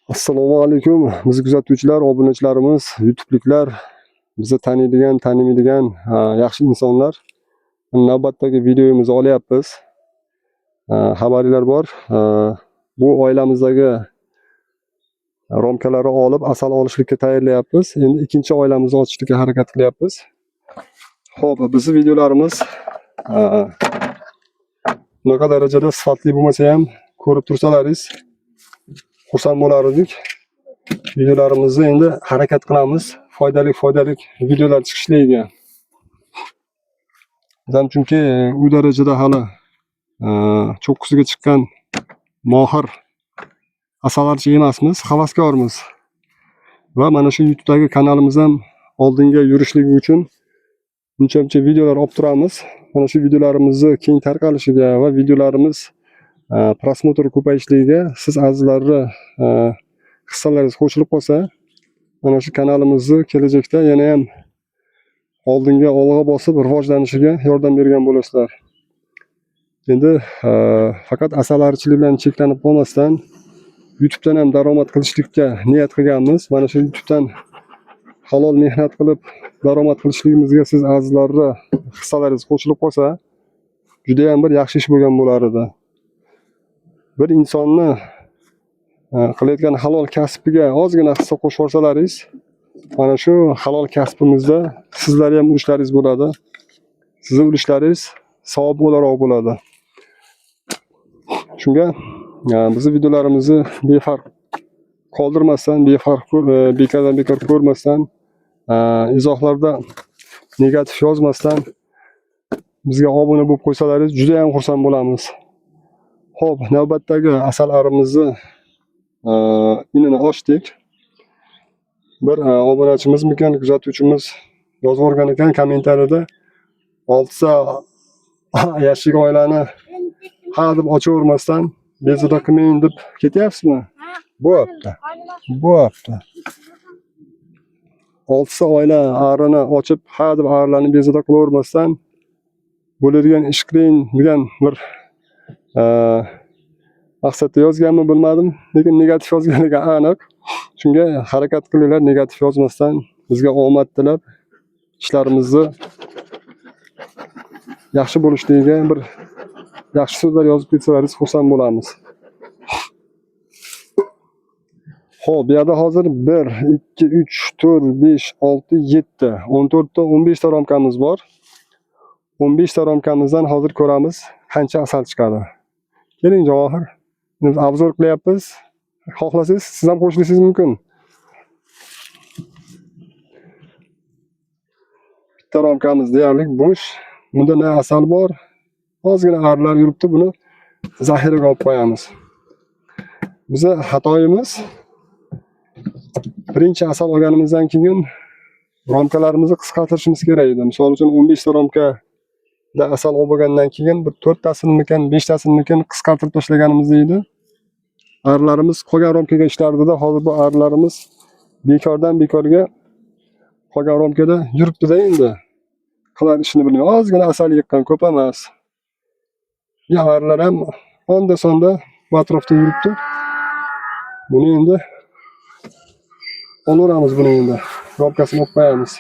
Assalomu alaykum. Bizni kuzatuvchilar, obunachilarimiz, YouTube'liklar, bizni taniydigan, tanimaydigan yaxshi insonlar. Navbatdagi videomizni olyapmiz. Xabaringlar bor. Bu oilamizdagi romkalarni olib asal olishlikka tayyorlayapmiz. Endi ikkinchi oilamizni ochishga harakat qilyapmiz. Xo'p, bizning videolarimiz bunaqa darajada sifatli bo'lmasa ham ko'rib tursalaringiz xursand bo'lardik. Videolarimizni endi harakat qilamiz. Foydali videolar chiqishligiga. Bizam chunki u darajada hali cho'qqisiga chiqqan mohir asallarchi emasmiz, havaskormiz. Va mana shu YouTube'dagi kanalimiz ham oldinga yurishligi uchun buncha videolar olib turamiz. Mana shu videolarimizni keng tarqalishiga va videolarimiz prosmotr ko'payishligiga siz azizlarni hissalaringiz qo'shilib qolsa, mana shu kanalimizni kelajakda yana ham oldinga olg'a bosib rivojlanishiga yordam bergan bo'lasizlar. Endi faqat asalarichilik bilan cheklanib qolmasdan YouTube'dan ham daromad qilishlikka niyat qilganmiz. Mana shu YouTube'dan halol mehnat qilib daromad qilishligimizga siz azizlarni hissalaringiz qo'shilib qolsa, juda ham bir yaxshi ish bo'lgan bo'lar edi. Bir insonni qilayotgan halol kasbiga ozgina hissa qo'shib yuborsalaringiz, mana shu halol kasbimizda sizlar ham ulushlaringiz bo'ladi. Sizning ulushlaringiz savob o'laroq bo'ladi. Shunga bizning videolarimizni befarq qoldirmasdan, bekor ko'rmasdan, izohlarda negativ yozmasdan bizga obuna bo'lib qo'ysalaringiz juda ham xursand bo'lamiz. Xo'p, navbatdagi asallarimizni inini ochdik. Bir obunachimizmikan, kuzatuvchimiz yozib o'rgan ekan kommentariyada 6 ta yashik oilani ha deb ochavermasdan bezovta qilmang deb ketyapsizmi? Bo'pti. 6 ta oila arini ochib ha deb arilarni bezovta qilavermasdan bo'ladigan ish qiling degan bir maqsadda yozganmi bilmadim, lekin negativ yozganligi aniq. Shunga harakat qilinglar, negativ yozmasdan bizga omad tilab ishlarimizni yaxshi bo'lishligiga bir yaxshi so'zlar yozib ketsalaringiz xursand bo'lamiz. Xo'p, bu yerda hozir 1, 2, 3, 4, 5, 6, 7, 14 ta, 15 ta romkamiz bor. 15 ta romkamizdan hozir ko'ramiz qancha asal chiqadi. Keling Javohir, biz obzor qilyapmiz. Xohlasangiz siz ham qo'shilishingiz mumkin. Bitta romkamiz deyarli bo'sh. Bunda na asal bor, ozgina arilar yuribdi, buni zaxiraga olib qo'yamiz. Biza xatoyimiz birinchi asal olganimizdan keyin romkalarimizni qisqartirishimiz kerak edi. Misol uchun 15 ta romkada asal olib bo'lgandan keyin bir 4 tasinimikan, 5 tasinimikan qisqartirib tashlaganimiz edi. Arilarimiz qolgan romkaga ishlardida, hozir bu arilarimiz bekordan bekorga qolgan romkada yuribdi-da endi. Qilar ishini bilmay, ozgina asal yiqqan, ko'p emas. Ya arilar ham onda sonda bu atrofda yuribdi. Buni endi olaveramiz, buni endi romkasini olib qo'yamiz.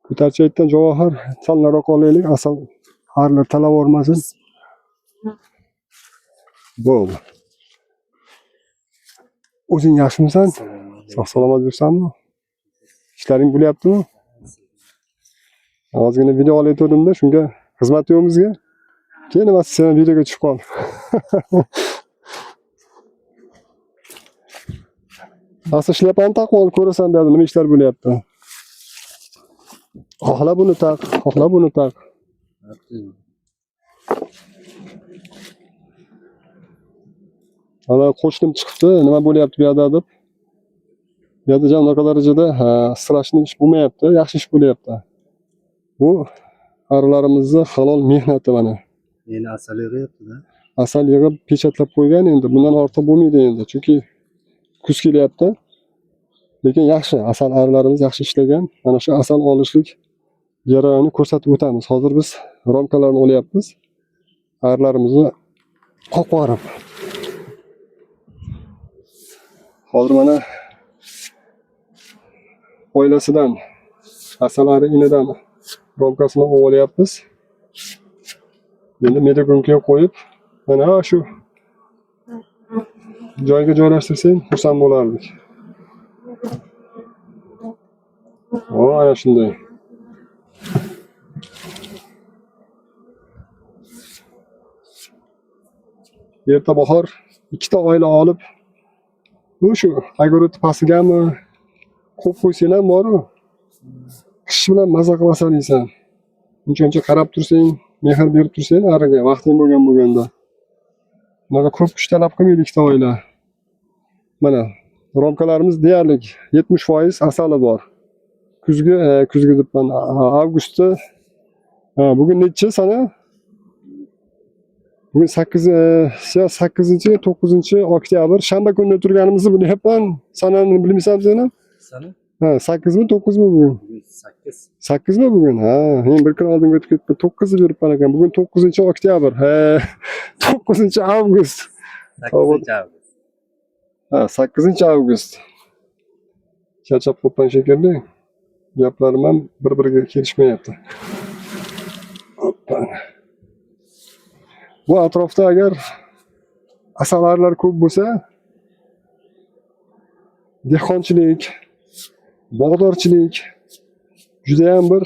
Ko'tarchi aytdan Javohir, sal nariroqqa olaylik, asal arilar talab olmasin. Bo'ldi. O'zing yaxshimisan? Sog' salomat yursanmi? Ishlaring bo'lyaptimi? Ozgina video olayotgandim-da, shunga xizmat yo'q bizga. Keyin emas, sen videoga chiqib qol. Asl shlyapani taqib ol, ko'rasan bu yerda nima ishlar bo'lyapti. Xohla buni taq, xohla buni taq. Ana qo'shnim chiqibdi, nima bo'lyapti bu yerda deb. Bu yerda jam unaqa darajada strashniy ish bo'lmayapti, yaxshi ish bo'lyapti. Bu arilarimizni halol mehnati mana. Endi asal yig'yapti-da. Asal yig'ib pechatlar qo'ygan endi. Bundan ortiq bo'lmaydi endi, chunki kuz kelyapti. Lekin yaxshi, asal arilarimiz yaxshi ishlagan. Mana shu asal olishlik jarayonni ko'rsatib o'tamiz. Hozir biz romkalarni olyapmiz. Arilarimizni qoqib yuborib. Hozir mana oilasidan, asal ari inidan romkasini olyapmiz. Endi medagonkaga qo'yib, mana shu joyga joylashtirsang, xursand bo'lardik. Ana shunday. Erta bahor ikkita oila olib, shu огород pastigami qo'yib qo'ysang ham bor-ku. Qish bilan maza qilib asalaysan. Uncha qarab tursang, mehr berib tursang, ariga vaqting bo'lganda. Bunaqa ko'p kuch talab qilmaydi ikkita oila. Mana romkalarimiz deyarli 70% asali bor. Kuzgi debman, avgustda bugun necha sana? Bugun 8-9 shanba kunida turganimizni bilyapman. Sanani bilmaysan seni? Sana? 8mi 9mi bugun? 8. 8mi bugun? Men bir kun oldin o'tib ketdim. 9ni beribman ekan. Bugun 9-oktyabr. 9-avgust. 8-avgust. 8-avgust. Charchab qolgan shekilli. Gaplarim ham bir-biriga kelishmayapti. Bu atrofda agar asalarilar ko'p bo'lsa, dehqonchilik, bog'dorchilik juda ham bir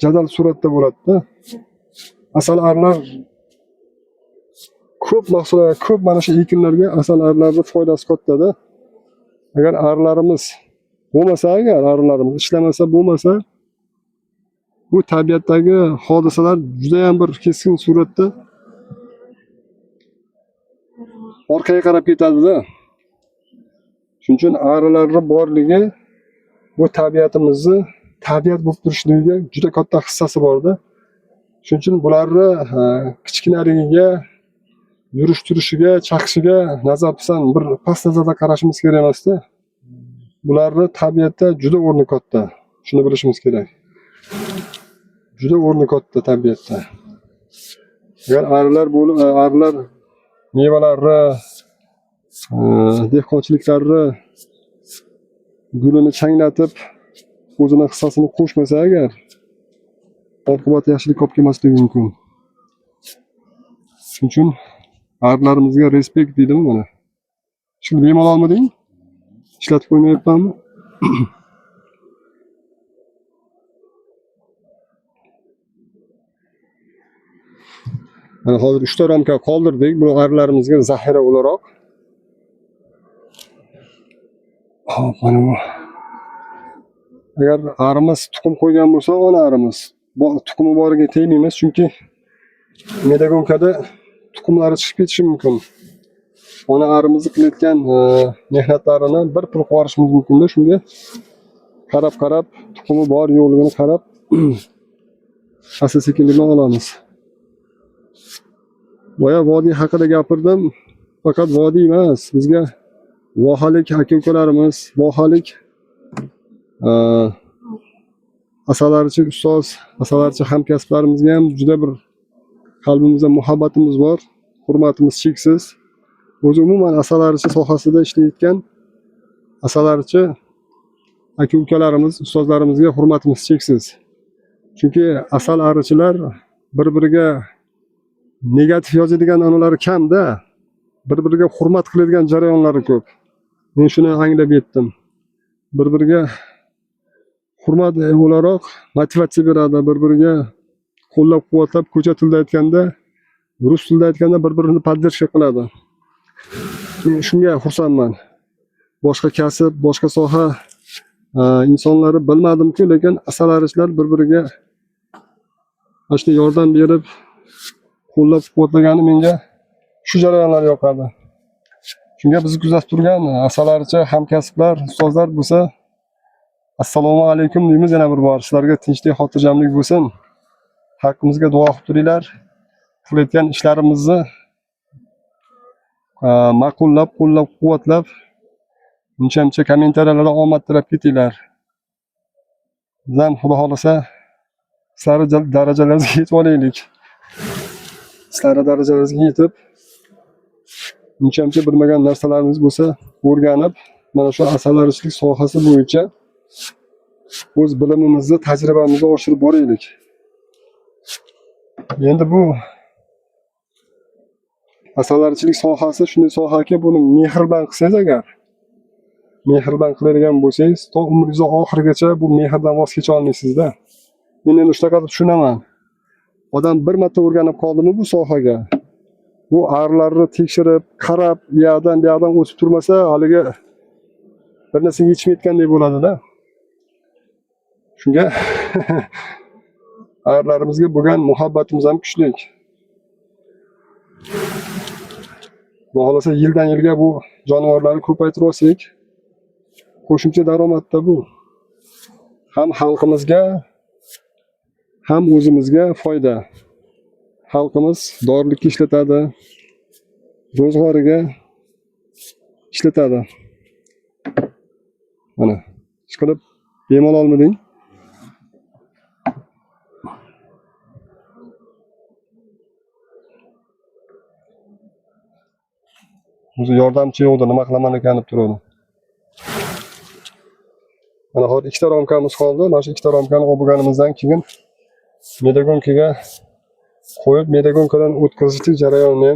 jadal suratda bo'ladi-da. Asal arilar ko'p mahsulot, ko'p mana shu ekinlarga asal arilarning foydasi katta-da. Agar arilarimiz bo'lmasa, agar arilarimiz ishlamasa, bo'lmasa, bu tabiatdagi hodisalar juda ham bir keskin suratda orqaga qarab ketadi-da. Shuning uchun arilarning borligi bu tabiatimizni tabiat bo'lib turishligiga juda katta hissasi bor-da. Shuning uchun bularni kichkinaligiga, yurish-turishiga, chaqishiga nazar-pisand bir past nazarda qarashimiz kerak emas-da. Bularni tabiatda juda o'rni katta. Shuni bilishimiz kerak. Juda o'rni katta tabiatda. Agar arilar mevalarni, dehqonchiliklarni gulini changlatib, o'zini hissasini qo'shmasa agar, oqibat yaxshilik olib kelmasligi mumkin. Shuning uchun arilarimizga respekt deydimi mana. Shuni bemalol olmading? Ishlatib qo'ymayapmanmi? Mana hozir 3 ta ramka qoldirdik. Bu arilarimizga zaxira o'laroq. Hop, mana bu. Agar arimiz tuxum qo'ygan bo'lsa, ona arimiz. Tuxumi boriga tegmaymiz, chunki medagonkada tuxumlari chiqib ketishi mumkin. Ona arimizni qilayotgan mehnatlarini bir pul qilishimiz mumkin-da, shunga qarab, tuxumi bor yo'qligini qarab, asta-sekinlik bilan olamiz. Boya vodiy haqida gapirdim. Faqat vodiy emas, bizga vohalik aka-ukalarimiz, vohalik asalarichi ustoz, asalarichi hamkasblarimizga ham juda bir qalbimizda muhabbatimiz bor, hurmatimiz cheksiz. O'zi umuman asalarichi sohasida ishlayotgan asalarichi aka-ukalarimiz, ustozlarimizga hurmatimiz cheksiz. Chunki asal arichilar bir-biriga negativ yozadigan onalari kam-da, bir-biriga hurmat qiladigan jarayonlari ko'p. Men shuni anglab yetdim. Bir-biriga hurmat o'laroq motivatsiya beradi, bir-biriga qo'llab-quvvatlab, ko'cha tilida aytganda, rus tilida aytganda bir-birini podдержка qiladi. Men shunga xursandman. Boshqa kasb, boshqa soha insonlari bilmadim-ku, lekin asalarichilar bir-biriga mana shunday yordam berib, qo'llab-quvvatlagani menga shu jarayonlar yoqadi. Shunga biz kuzatib turgan asalarichi hamkasblar, ustozlar bo'lsa, assalomu alaykum deymiz yana bir bor. Sizlarga tinchlik, xotirjamlik bo'lsin. Haqqimizga duo qilib turinglar. Qilayotgan ishlarimizni ma'qullab, qo'llab-quvvatlab Uncha kommentariyalarda omad tilab ketinglar. Biz ham xudo xolasa sari darajalarimizga yetib olaylik. Sari darajalarimizga yetib, uncha bilmagan narsalarimiz bo'lsa, o'rganib, mana shu asalarichilik sohasi bo'yicha o'z bilimimizni, tajribamizni oshirib boraylik. Endi bu asalarichilik sohasi shunday sohaki, buni mehr bilan qilsangiz agar, mehr bilan qiladigan bo'lsangiz, to umringiz oxirigacha bu mehrdan voz kecha olmaysizda. Men endi shunaqa deb tushunaman. Odam bir marta o'rganib qoldimi bu sohaga, bu arilarni tekshirib, qarab, bu yoqdan o'tib turmasa, haliga bir narsa yetishmayotgandek bo'ladi-da. Shunga arilarimizga bo'lgan muhabbatimiz ham kuchli. Xudo xolasa yildan yilga bu jonivorlarni ko'paytirib olsak, qo'shimcha daromadda bu. Ham xalqimizga, ham o'zimizga foyda. Xalqimiz dorilikka ishlatadi, ro'zg'origa ishlatadi. Mana, ishqilib bemalolmiding? O'zi yordamchi yo'qdi, nima qilaman ekan deb turadi. Mana hozir ikkita ramkamiz qoldi. Mana shu ikkita ramkani olib bo'lganimizdan keyin medagonkaga qo'yib, medagonkadan o'tkazishlik jarayonini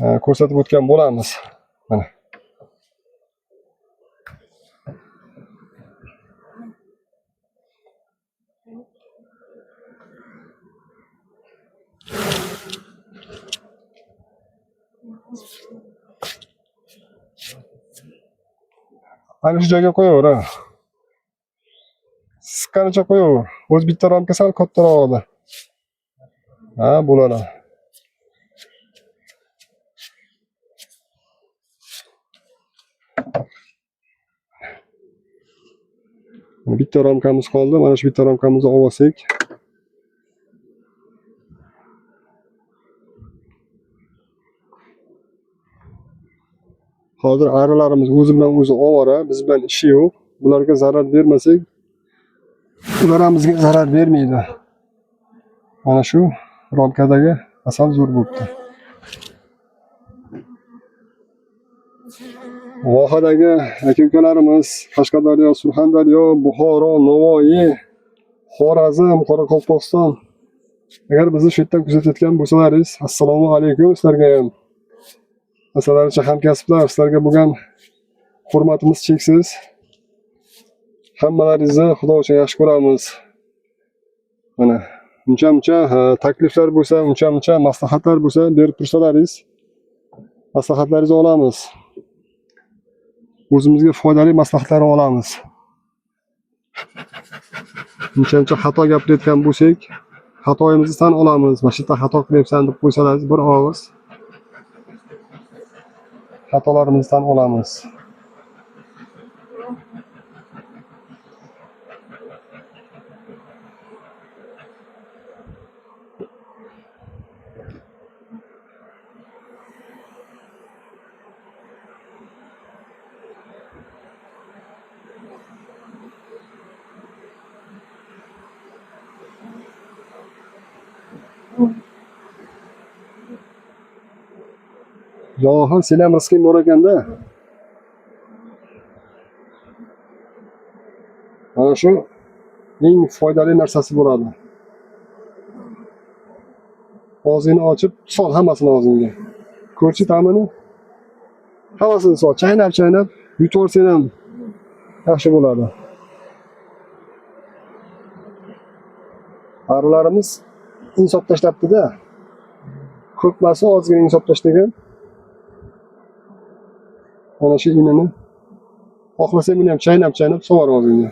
ham ko'rsatib o'tgan bo'lamiz. Mana. Ana shu joyga qo'yaver. Siqqanicha qo'yaver. O'z bitta ramka sal kattaroq edi. Ha, bo'ladi. Bitta ramkamiz qoldi. Mana shu bitta ramkamizni olib olsak. Hozir arilarimiz o'zi bilan o'zi ovora, biz bilan ishi yo'q. Bularga zarar bermasak, ular ham bizga zarar bermaydi. Mana shu ramkadagi asal zo'r bo'libdi. Vohadagi aka-ukalarimiz, Qashqadaryo, Surxondaryo, Buxoro, Navoiy, Xorazm, Qoraqalpog'iston, agar bizni shu yerdan kuzatayotgan bo'lsalaringiz, assalomu alaykum sizlarga ham. Asalaricha hamkasblar, sizlarga bo'lgan hurmatimiz cheksiz. Hammalaringizni xudo uchun yaxshi ko'ramiz. Mana uncha takliflar bo'lsa, uncha maslahatlar bo'lsa, berib tursalaringiz, maslahatlaringizni olamiz. O'zimizga foydali maslahatlar olamiz. Uncha xato gapirayotgan bo'lsak, xatoyimizni tan olamiz. Mana shu yerda xato qilyapsan deb qo'ysalaringiz bir og'iz, xatolarimizdan olamiz. Yo'q, sen ham rizqing bor ekanda. Mana shu eng foydali narsasi bo'ladi. Og'zingni ochib, sol hammasini og'zingga. Ko'rchi ta'mini? Hammasini sol, chaynab, yutaversang ham yaxshi bo'ladi. Arilarimiz insof tashlabdi-da. Ko'pmasi ozgina insof tashlagan. Mana shu inini xohlasang buni ham chaynab sovur og'zingga.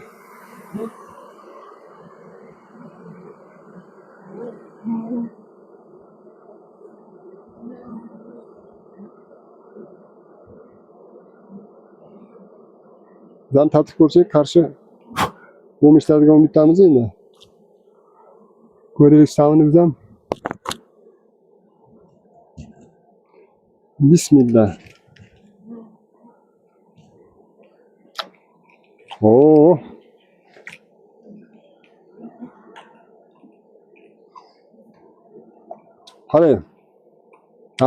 Bizdan tatib ko'rsak, qarshi bo'lmishlariga umidamiz endi. Ko'raylik ta'mini biz ham. Bismillah. Oo. Qarang.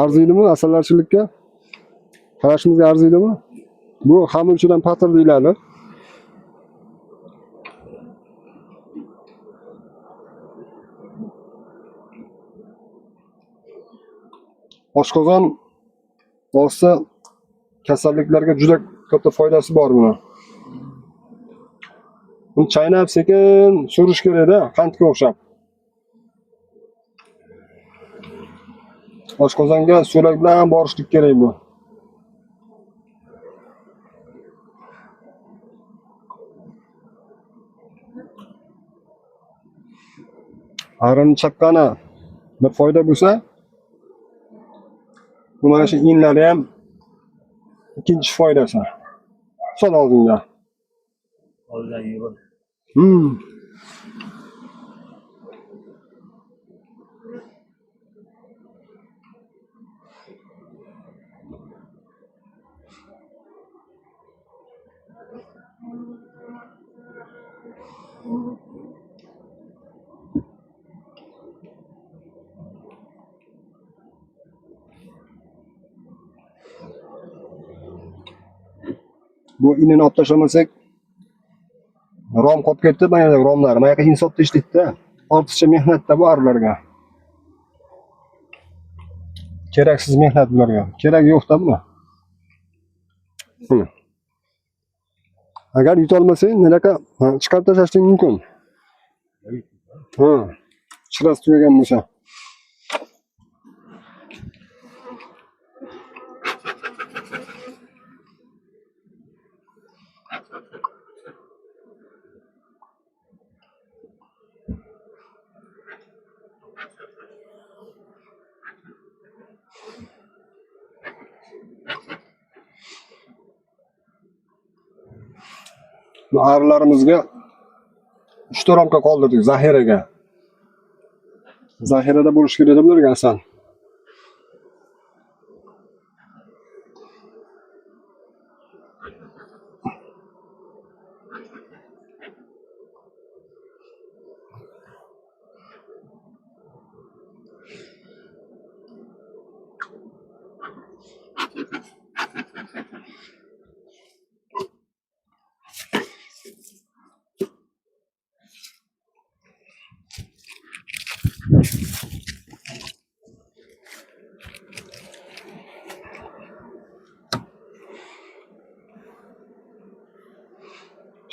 Arziydimi asallarchilikka? Qarashimizga arziydimi? Bu xamirchidan patir deyiladi. Oshqozon ostida kasalliklarga juda katta foydasi bor buni. Buni chaynab sekin surish kerak-da, qandga o'xshab. Oshqozonga so'lak bilan borishlik kerak bu. Arini chaqqani bir foyda bo'lsa, bu mana shu inlari ham ikkinchi foydasi. Sol oldinga. Olgan yuvib. Bu inini olib tashlamasak, rom qolib ketdi, mana romlar. Mana yoqqa insofda ishlaydi-da. Ortiqcha mehnatda bu arilarga. Keraksiz mehnat bularga. Kerak yo'q-da bu. Agar yutolmasang, nalaqa chiqarib tashlashing mumkin. Chirasi tugagan bo'lsa. Bu arilarimizga 3 ta ramka qoldirdik zaxiraga. Zaxirada bo'lish kerak deb bularga asal.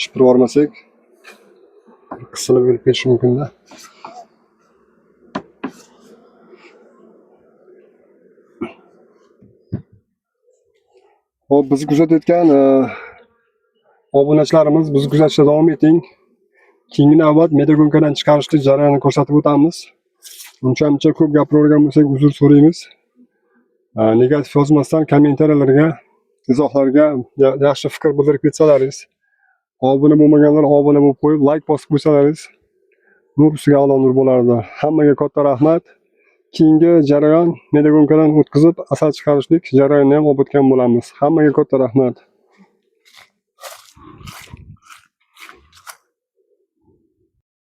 Shipirib olmasak, qisilib yurib ketishi mumkin-da. Hop, bizni kuzatayotgan obunachilarimiz, bizni kuzatishda davom eting. Keyingi navbat medagonkadan chiqarishlik jarayonini ko'rsatib o'tamiz. Uncha ko'p gapiravergan bo'lsak, uzr so'raymiz. Negativ yozmasdan kommentariyalarga, izohlarga yaxshi fikr bildirib ketsalaringiz, obuna bo'lmaganlar obuna bo'lib qo'yib, like bosib qo'ysalaringiz, nur ustiga a'lo nur bo'lardi. Hammaga katta rahmat. Keyingi jarayon medagonkadan o'tkazib asal chiqarishlik jarayonini ham olib o'tgan bo'lamiz. Hammaga katta rahmat.